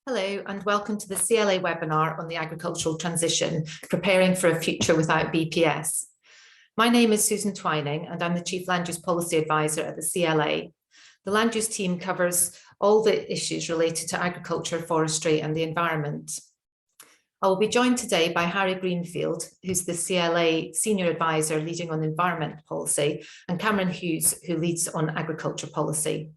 Hello and welcome to the CLA webinar on the agricultural transition, preparing for a future without BPS. My name is Susan Twining and I'm the Chief Land Use Policy Advisor at the CLA. The land use team covers all the issues related to agriculture, forestry and the environment. I will be joined today by Harry Greenfield, who's the CLA Senior Advisor leading on environment policy, and Cameron Hughes, who leads on agriculture policy.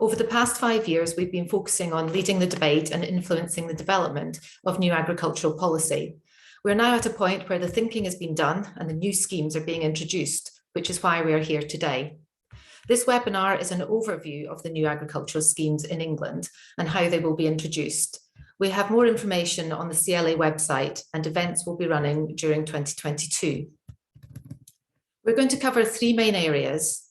Over the past 5 years, we've been focusing on leading the debate and influencing the development of new agricultural policy. We're now at a point where the thinking has been done and the new schemes are being introduced, which is why we are here today. This webinar is an overview of the new agricultural schemes in England and how they will be introduced. We have more information on the CLA website and events will be running during 2022. We're going to cover three main areas.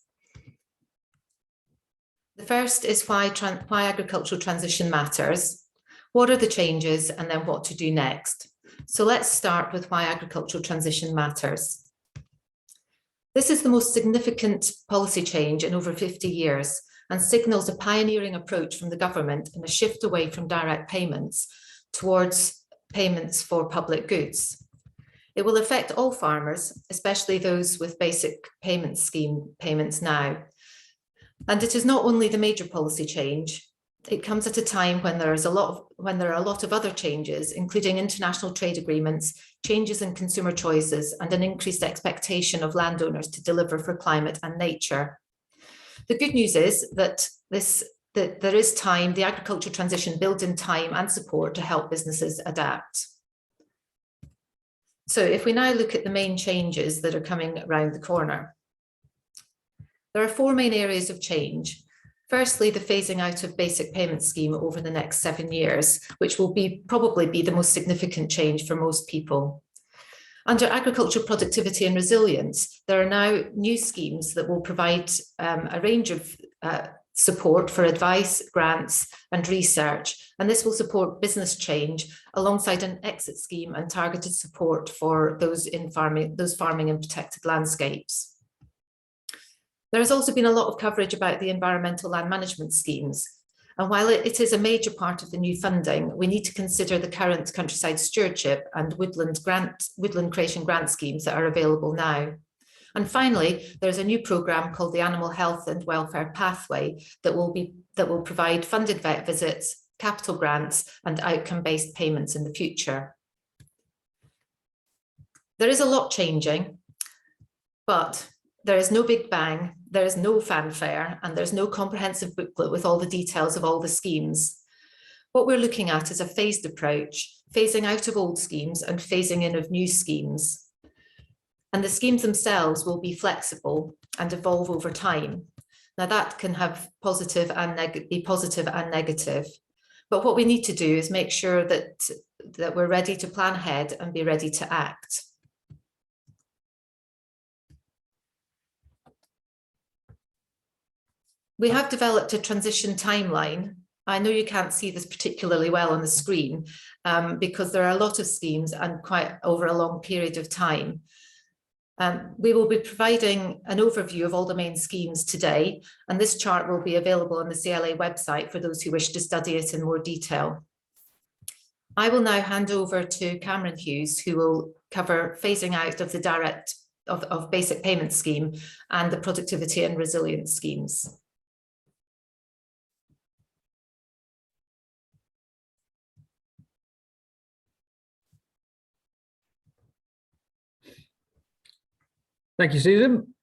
The first is why agricultural transition matters, what are the changes, and then what to do next. So let's start with why agricultural transition matters. This is the most significant policy change in over 50 years and signals a pioneering approach from the government and a shift away from direct payments towards payments for public goods. It will affect all farmers, especially those with basic payment scheme payments now. And it is not only the major policy change, it comes at a time when there are a lot of other changes, including international trade agreements, changes in consumer choices, and an increased expectation of landowners to deliver for climate and nature. The good news is that there is time, the agricultural transition builds in time and support to help businesses adapt. So if we now look at the main changes that are coming around the corner. There are four main areas of change. Firstly, the phasing out of basic payment scheme over the next 7 years, which will probably be the most significant change for most people. Under agricultural productivity and resilience, there are now new schemes that will provide a range of support for advice, grants and research. And this will support business change alongside an exit scheme and targeted support for those farming in protected landscapes. There has also been a lot of coverage about the environmental land management schemes. And while it is a major part of the new funding, we need to consider the current countryside stewardship and woodland creation grant schemes that are available now. And finally, there's a new programme called the Animal Health and Welfare Pathway that will provide funded vet visits, capital grants and outcome-based payments in the future. There is a lot changing, but there is no big bang, there is no fanfare, and there's no comprehensive booklet with all the details of all the schemes. What we're looking at is a phased approach, phasing out of old schemes and phasing in of new schemes. And the schemes themselves will be flexible and evolve over time. Now that can have be positive and negative. But what we need to do is make sure that we're ready to plan ahead and be ready to act. We have developed a transition timeline. I know you can't see this particularly well on the screen because there are a lot of schemes and quite over a long period of time. We will be providing an overview of all the main schemes today, and this chart will be available on the CLA website for those who wish to study it in more detail. I will now hand over to Cameron Hughes, who will cover phasing out of the basic payment scheme and the productivity and resilience schemes. Thank you, Susan.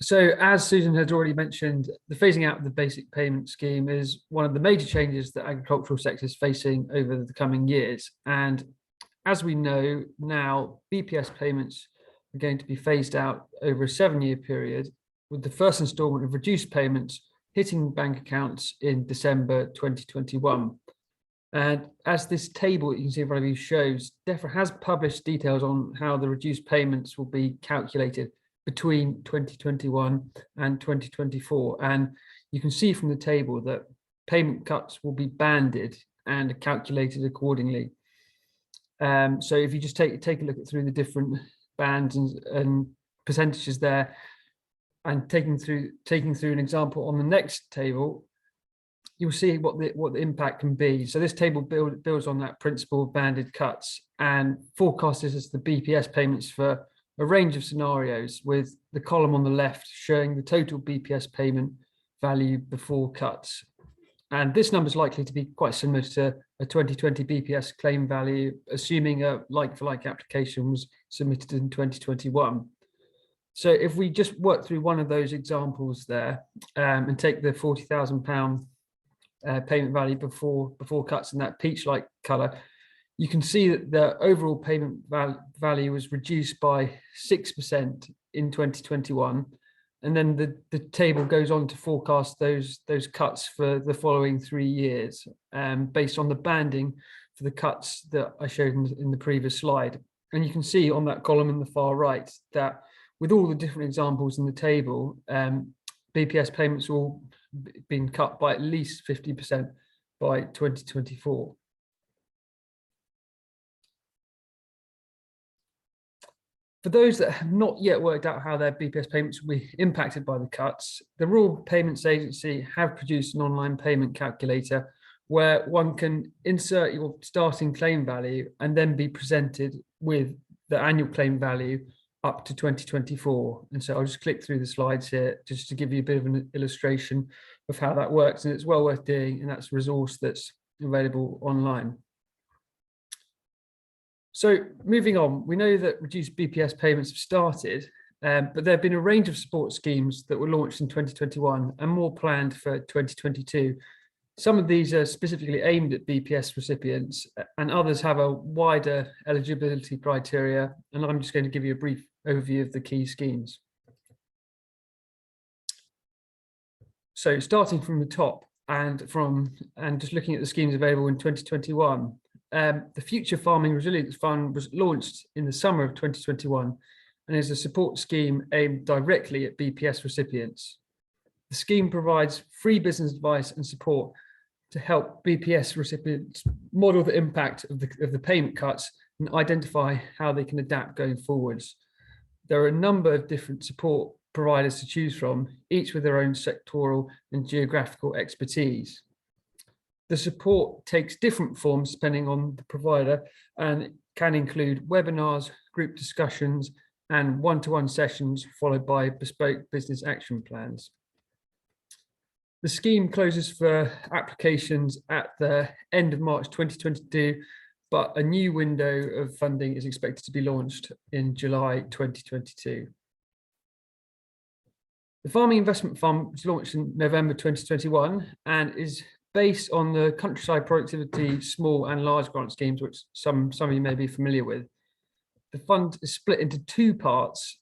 So as Susan has already mentioned, the phasing out of the basic payment scheme is one of the major changes that agricultural sector is facing over the coming years. And as we know now, BPS payments are going to be phased out over a 7-year period, with the first instalment of reduced payments hitting bank accounts in December 2021. And as this table you can see in front of you shows, DEFRA has published details on how the reduced payments will be calculated between 2021 and 2024. And you can see from the table that payment cuts will be banded and calculated accordingly. So if you just take a look through the different bands and percentages there, and taking through an example on the next table, you'll see what the impact can be. So this table builds on that principle of banded cuts and forecasts as the BPS payments for a range of scenarios, with the column on the left showing the total BPS payment value before cuts. And this number is likely to be quite similar to a 2020 BPS claim value, assuming a like-for-like application was submitted in 2021. So if we just work through one of those examples there and take the £40,000 payment value before cuts in that peach-like colour, you can see that the overall payment value was reduced by 6% in 2021. And then the table goes on to forecast those cuts for the following 3 years, based on the banding for the cuts that I showed in the previous slide. And you can see on that column in the far right that with all the different examples in the table, BPS payments all been cut by at least 50% by 2024. For those that have not yet worked out how their BPS payments will be impacted by the cuts, the Rural Payments Agency have produced an online payment calculator where one can insert your starting claim value and then be presented with the annual claim value up to 2024. And so I'll just click through the slides here just to give you a bit of an illustration of how that works. And it's well worth doing, and that's a resource that's available online. So moving on, we know that reduced BPS payments have started, but there have been a range of support schemes that were launched in 2021 and more planned for 2022. Some of these are specifically aimed at BPS recipients, and others have a wider eligibility criteria. And I'm just going to give you a brief overview of the key schemes. So starting from the top and just looking at the schemes available in 2021. The Future Farming Resilience Fund was launched in the summer of 2021 and is a support scheme aimed directly at BPS recipients. The scheme provides free business advice and support to help BPS recipients model the impact of the payment cuts and identify how they can adapt going forwards. There are a number of different support providers to choose from, each with their own sectoral and geographical expertise. The support takes different forms depending on the provider and can include webinars, group discussions, and one-to-one sessions followed by bespoke business action plans. The scheme closes for applications at the end of March 2022, but a new window of funding is expected to be launched in July 2022. The Farming Investment Fund was launched in November 2021 and is based on the Countryside Productivity Small and Large Grant Schemes, which some of you may be familiar with. The fund is split into two parts.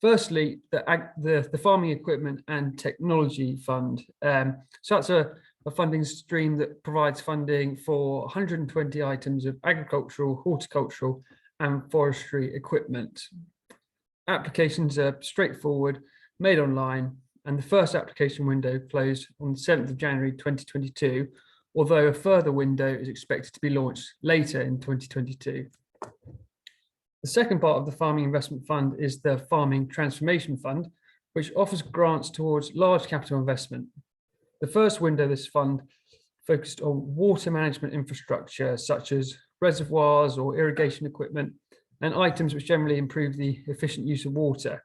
Firstly, the Farming Equipment and Technology Fund. So that's a funding stream that provides funding for 120 items of agricultural, horticultural, and forestry equipment. Applications are straightforward, made online, and the first application window closed on the 7th of January 2022, although a further window is expected to be launched later in 2022. The second part of the Farming Investment Fund is the Farming Transformation Fund, which offers grants towards large capital investment. The first window of this fund focused on water management infrastructure, such as reservoirs or irrigation equipment, and items which generally improve the efficient use of water.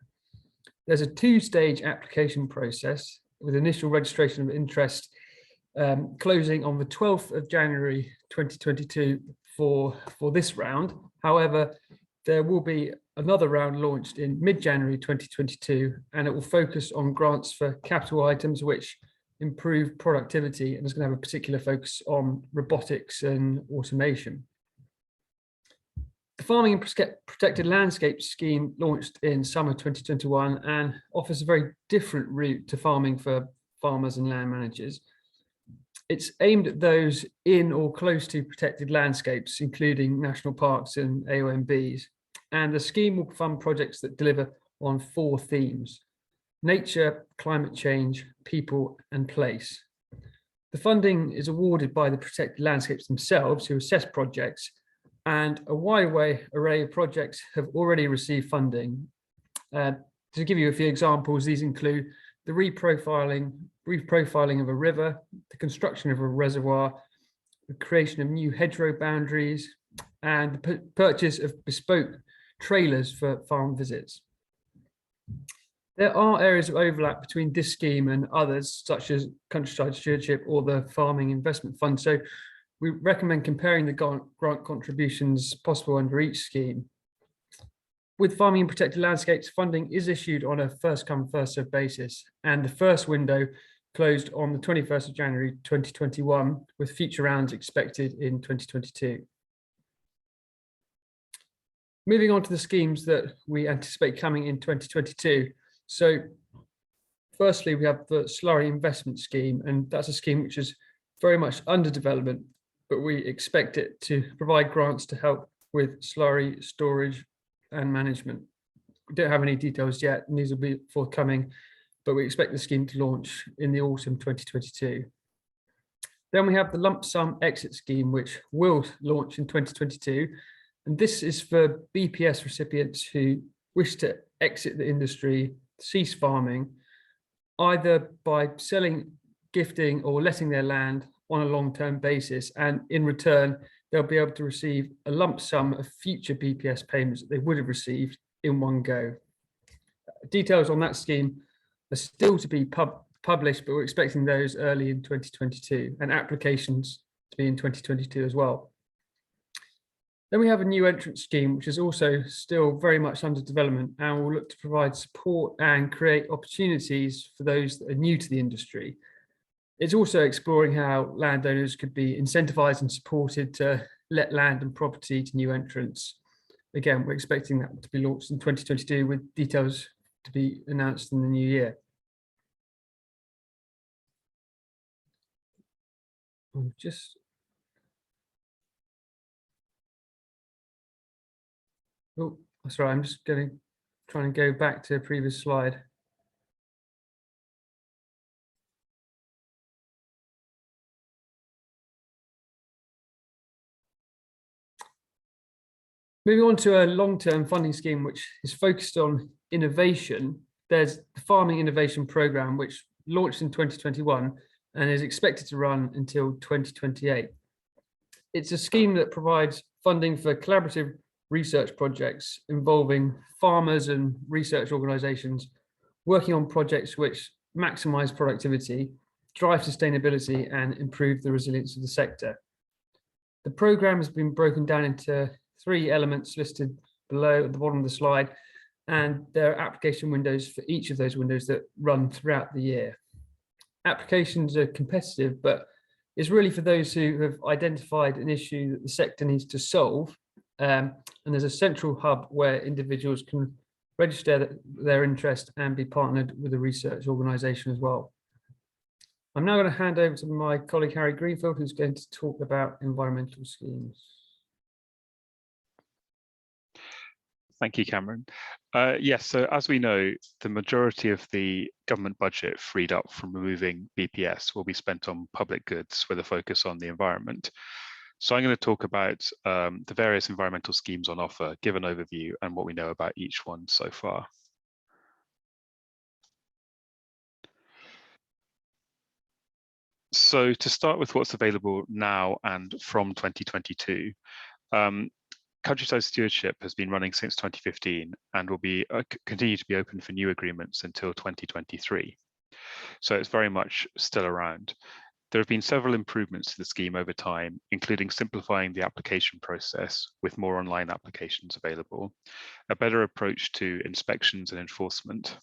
There's a two-stage application process with initial registration of interest closing on the 12th of January 2022 for this round. However, there will be another round launched in mid-January 2022, and it will focus on grants for capital items which improve productivity, and is going to have a particular focus on robotics and automation. The Farming and Protected Landscapes scheme launched in summer 2021 and offers a very different route to farming for farmers and land managers. It's aimed at those in or close to protected landscapes, including national parks and AONBs. And the scheme will fund projects that deliver on 4 themes: nature, climate change, people, and place. The funding is awarded by the protected landscapes themselves, who assess projects, and a wide array of projects have already received funding. To give you a few examples, these include the reprofiling of a river, the construction of a reservoir, the creation of new hedgerow boundaries, and the purchase of bespoke trailers for farm visits. There are areas of overlap between this scheme and others, such as countryside stewardship or the farming investment fund. So we recommend comparing the grant contributions possible under each scheme. With farming and protected landscapes, funding is issued on a first come, first served basis, and the first window closed on the 21st of January 2021, with future rounds expected in 2022. Moving on to the schemes that we anticipate coming in 2022. So firstly, we have the slurry investment scheme, and that's a scheme which is very much under development, but we expect it to provide grants to help with slurry storage and management. We don't have any details yet, and these will be forthcoming, but we expect the scheme to launch in the autumn 2022. Then we have the lump sum exit scheme, which will launch in 2022. And this is for BPS recipients who wish to exit the industry, cease farming, either by selling, gifting, or letting their land on a long-term basis. And in return, they'll be able to receive a lump sum of future BPS payments that they would have received in one go. Details on that scheme are still to be published, but we're expecting those early in 2022, and applications to be in 2022 as well. Then we have a new entrant scheme, which is also still very much under development, and will look to provide support and create opportunities for those that are new to the industry. It's also exploring how landowners could be incentivized and supported to let land and property to new entrants. Again, we're expecting that to be launched in 2022, with details to be announced in the new year. Oh, sorry, I'm just trying to go back to a previous slide. Moving on to a long-term funding scheme, which is focused on innovation. There's the Farming Innovation Programme, which launched in 2021 and is expected to run until 2028. It's a scheme that provides funding for collaborative research projects involving farmers and research organisations working on projects which maximise productivity, drive sustainability, and improve the resilience of the sector. The programme has been broken down into 3 elements listed below at the bottom of the slide, and there are application windows for each of those windows that run throughout the year. Applications are competitive, but it's really for those who have identified an issue that the sector needs to solve. And there's a central hub where individuals can register their interest and be partnered with a research organisation as well. I'm now going to hand over to my colleague Harry Greenfield, who's going to talk about environmental schemes. Thank you, Cameron. Yes, so as we know, the majority of the government budget freed up from removing BPS will be spent on public goods with a focus on the environment. So I'm going to talk about the various environmental schemes on offer, give an overview and what we know about each one so far. So to start with what's available now and from 2022, Countryside Stewardship has been running since 2015 and will be continue to be open for new agreements until 2023. So it's very much still around. There have been several improvements to the scheme over time, including simplifying the application process with more online applications available, a better approach to inspections and enforcement,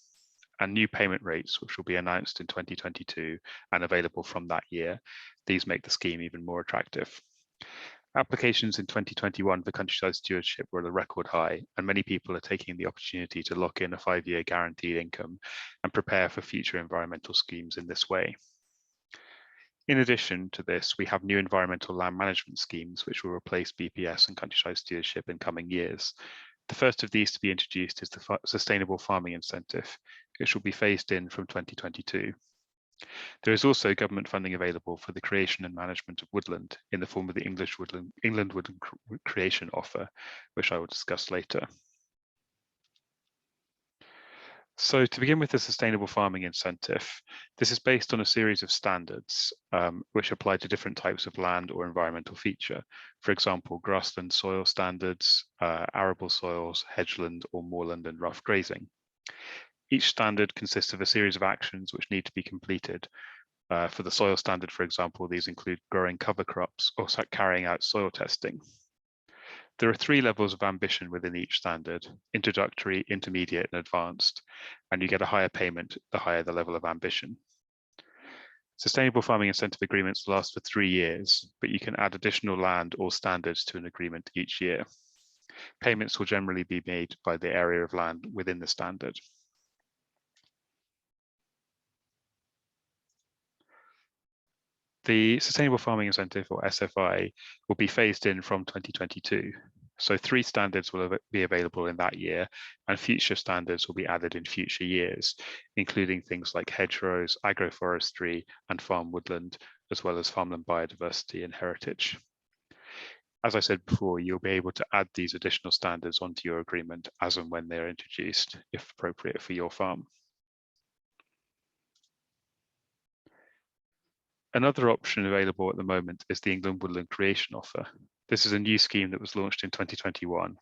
and new payment rates, which will be announced in 2022 and available from that year. These make the scheme even more attractive. Applications in 2021 for Countryside Stewardship were at a record high, and many people are taking the opportunity to lock in a 5-year guaranteed income and prepare for future environmental schemes in this way. In addition to this, we have new environmental land management schemes which will replace BPS and Countryside Stewardship in coming years. The first of these to be introduced is the Sustainable Farming Incentive, which will be phased in from 2022. There is also government funding available for the creation and management of woodland in the form of the England Woodland Creation Offer, which I will discuss later. So to begin with the sustainable farming incentive, this is based on a series of standards which apply to different types of land or environmental feature. For example, grassland soil standards, arable soils, hedgeland or moorland and rough grazing. Each standard consists of a series of actions which need to be completed. For the soil standard, for example, these include growing cover crops or carrying out soil testing. There are 3 levels of ambition within each standard: introductory, intermediate, and advanced, and you get a higher payment the higher the level of ambition. Sustainable farming incentive agreements last for 3 years, but you can add additional land or standards to an agreement each year. Payments will generally be made by the area of land within the standard. The Sustainable Farming Incentive, or SFI, will be phased in from 2022. So 3 standards will be available in that year, and future standards will be added in future years, including things like hedgerows, agroforestry, and farm woodland, as well as farmland biodiversity and heritage. As I said before, you'll be able to add these additional standards onto your agreement as and when they're introduced, if appropriate for your farm. Another option available at the moment is the England Woodland Creation Offer. This is a new scheme that was launched in 2021.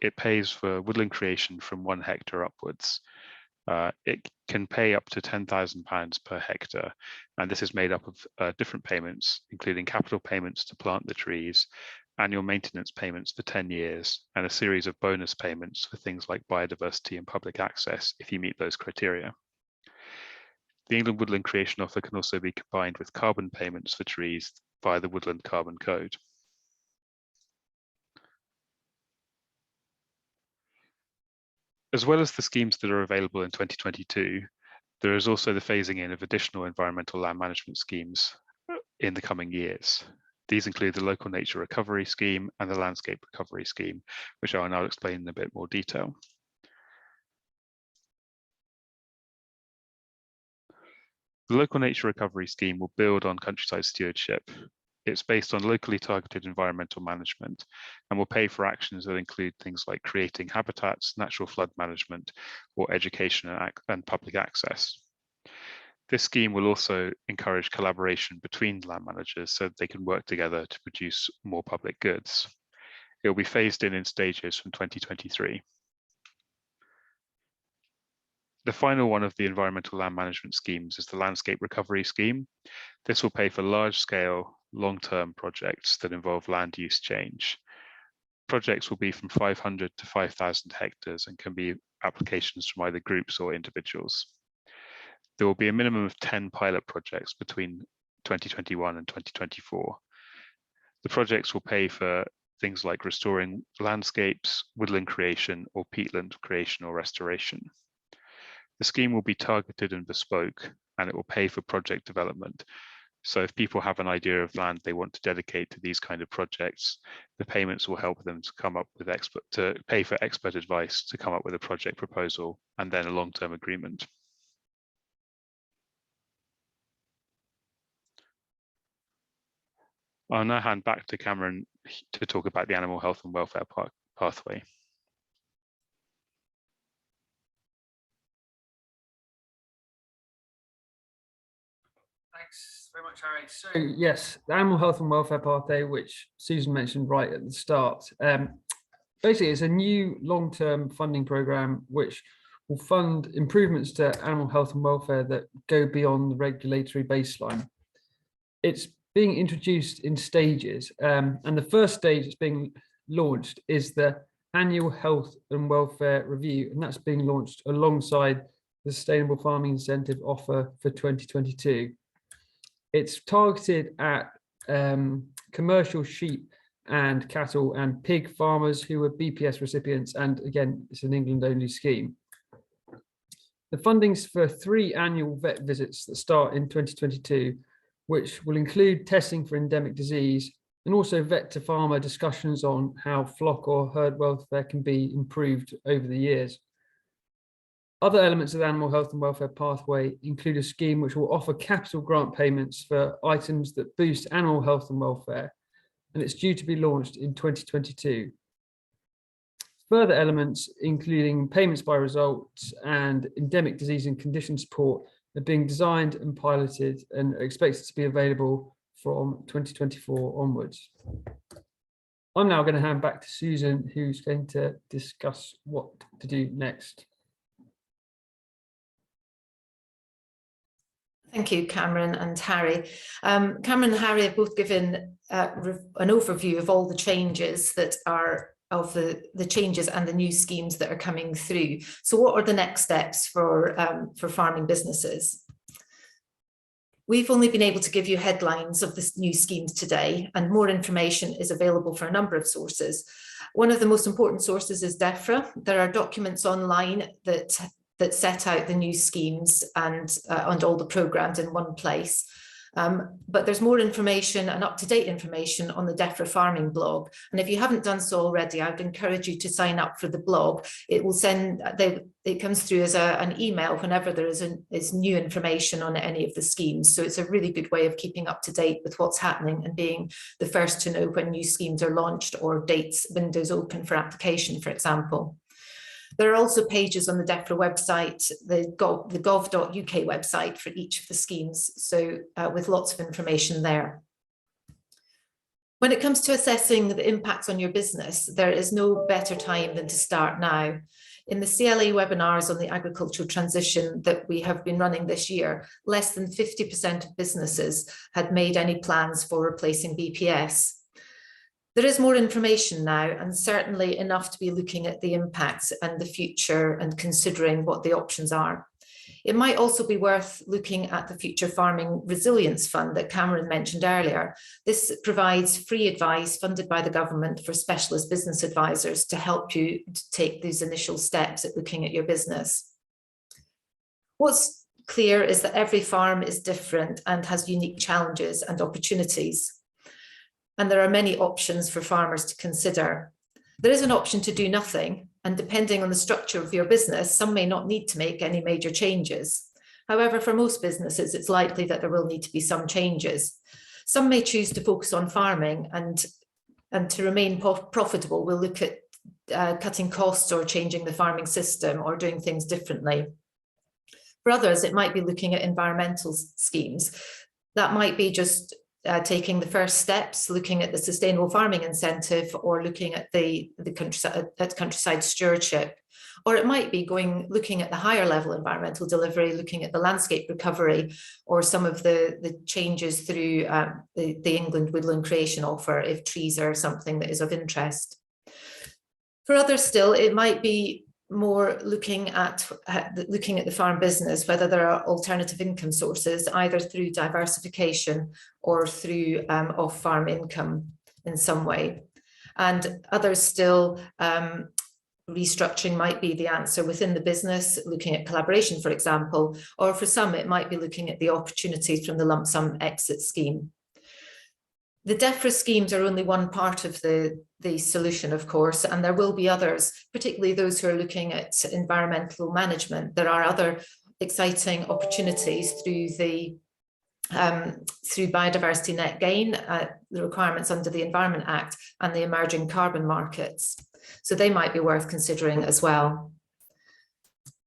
It pays for woodland creation from 1 hectare upwards. It can pay up to £10,000 per hectare, and this is made up of different payments, including capital payments to plant the trees, annual maintenance payments for 10 years, and a series of bonus payments for things like biodiversity and public access if you meet those criteria. The England Woodland Creation Offer can also be combined with carbon payments for trees via the Woodland Carbon Code. As well as the schemes that are available in 2022, there is also the phasing in of additional environmental land management schemes in the coming years. These include the Local Nature Recovery Scheme and the Landscape Recovery Scheme, which I will now explain in a bit more detail. The Local Nature Recovery Scheme will build on countryside stewardship. It's based on locally targeted environmental management and will pay for actions that include things like creating habitats, natural flood management, or education and public access. This scheme will also encourage collaboration between land managers so that they can work together to produce more public goods. It will be phased in stages from 2023. The final one of the environmental land management schemes is the Landscape Recovery Scheme. This will pay for large-scale, long-term projects that involve land use change. Projects will be from 500 to 5,000 hectares and can be applications from either groups or individuals. There will be a minimum of 10 pilot projects between 2021 and 2024. The projects will pay for things like restoring landscapes, woodland creation, or peatland creation or restoration. The scheme will be targeted and bespoke, and it will pay for project development. So if people have an idea of land they want to dedicate to these kind of projects, the payments will help them to come up with pay for expert advice to come up with a project proposal and then a long-term agreement. I'll now hand back to Cameron to talk about the animal health and welfare pathway. Thanks very much, Harry. So yes, the animal health and welfare pathway, which Susan mentioned right at the start, basically it's a new long-term funding program which will fund improvements to animal health and welfare that go beyond the regulatory baseline. It's being introduced in stages, and the first stage that's being launched is the annual health and welfare review, and that's being launched alongside the Sustainable Farming Incentive offer for 2022. It's targeted at commercial sheep and cattle and pig farmers who are BPS recipients, and again, it's an England-only scheme. The funding's for 3 annual vet visits that start in 2022, which will include testing for endemic disease and also vet to farmer discussions on how flock or herd welfare can be improved over the years. Other elements of the animal health and welfare pathway include a scheme which will offer capital grant payments for items that boost animal health and welfare, and it's due to be launched in 2022. further elements, including payments by results and endemic disease and condition support, are being designed and piloted and are expected to be available from 2024 onwards. I'm now going to hand back to Susan, who's going to discuss what to do next. Thank you, Cameron and Harry. Cameron and Harry have both given an overview of all the changes that are of the changes and the new schemes that are coming through. So what are the next steps for farming businesses? We've only been able to give you headlines of the new schemes today, and more information is available for a number of sources. One of the most important sources is DEFRA. There are documents online that set out the new schemes and all the programmes in one place. But there's more information and up-to-date information on the DEFRA farming blog. And if you haven't done so already, I would encourage you to sign up for the blog. It will it comes through as an email whenever there is new information on any of the schemes. So it's a really good way of keeping up to date with what's happening and being the first to know when new schemes are launched or windows open for application, for example. There are also pages on the DEFRA website, the gov.uk website for each of the schemes, so with lots of information there. When it comes to assessing the impacts on your business, there is no better time than to start now. In the CLA webinars on the agricultural transition that we have been running this year, less than 50% of businesses had made any plans for replacing BPS. There is more information now, and certainly enough to be looking at the impacts and the future and considering what the options are. It might also be worth looking at the Future Farming Resilience Fund that Cameron mentioned earlier. This provides free advice funded by the government for specialist business advisors to help you to take these initial steps at looking at your business. What's clear is that every farm is different and has unique challenges and opportunities. And there are many options for farmers to consider. There is an option to do nothing, and depending on the structure of your business, some may not need to make any major changes. However, for most businesses, it's likely that there will need to be some changes. Some may choose to focus on farming and to remain profitable, will look at cutting costs or changing the farming system or doing things differently. For others, it might be looking at environmental schemes. That might be just taking the first steps, looking at the sustainable farming incentive, or looking at the countryside stewardship. Or it might be looking at the higher level environmental delivery, looking at the landscape recovery, or some of the changes through the England Woodland Creation Offer, if trees are something that is of interest. For others still, it might be more looking at the farm business, whether there are alternative income sources, either through diversification or through off-farm income in some way. And others still, restructuring might be the answer within the business, looking at collaboration, for example, or for some, it might be looking at the opportunities from the lump sum exit scheme. The DEFRA schemes are only one part of the solution, of course, and there will be others, particularly those who are looking at environmental management. There are other exciting opportunities through biodiversity net gain, the requirements under the Environment Act, and the emerging carbon markets. So they might be worth considering as well.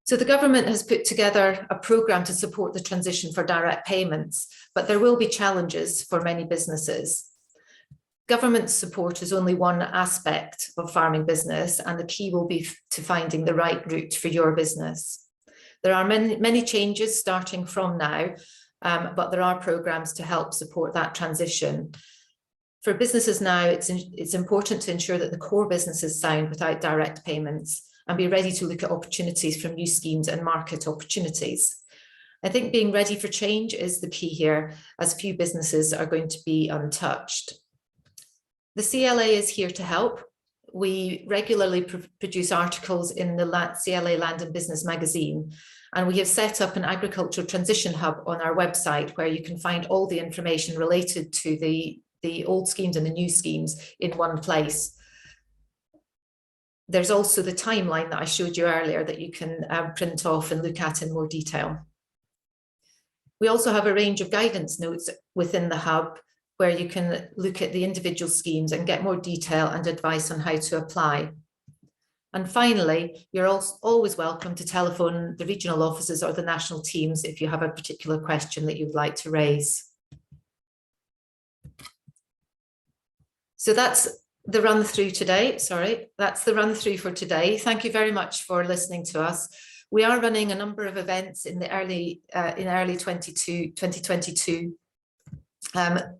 So the government has put together a programme to support the transition for direct payments, but there will be challenges for many businesses. Government support is only one aspect of farming business, and the key will be to finding the right route for your business. There are many changes starting from now, but there are programmes to help support that transition. For businesses now, it's important to ensure that the core business is sound without direct payments, and be ready to look at opportunities from new schemes and market opportunities. I think being ready for change is the key here, as few businesses are going to be untouched. The CLA is here to help. We regularly produce articles in the CLA Land and Business magazine, and we have set up an agricultural transition hub on our website where you can find all the information related to the old schemes and the new schemes in one place. There's also the timeline that I showed you earlier that you can print off and look at in more detail. We also have a range of guidance notes within the hub where you can look at the individual schemes and get more detail and advice on how to apply. And finally, you're also always welcome to telephone the regional offices or the national teams if you have a particular question that you'd like to raise. So that's the run through today. Sorry, that's the run through for today. Thank you very much for listening to us. We are running a number of events in the early 2022,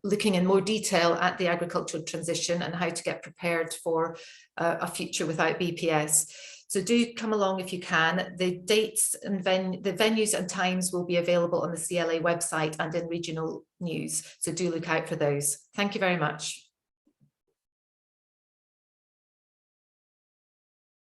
looking in more detail at the agricultural transition and how to get prepared for a future without BPS. So do come along if you can. The dates and the venues and times will be available on the CLA website and in regional news. So do look out for those. Thank you very much.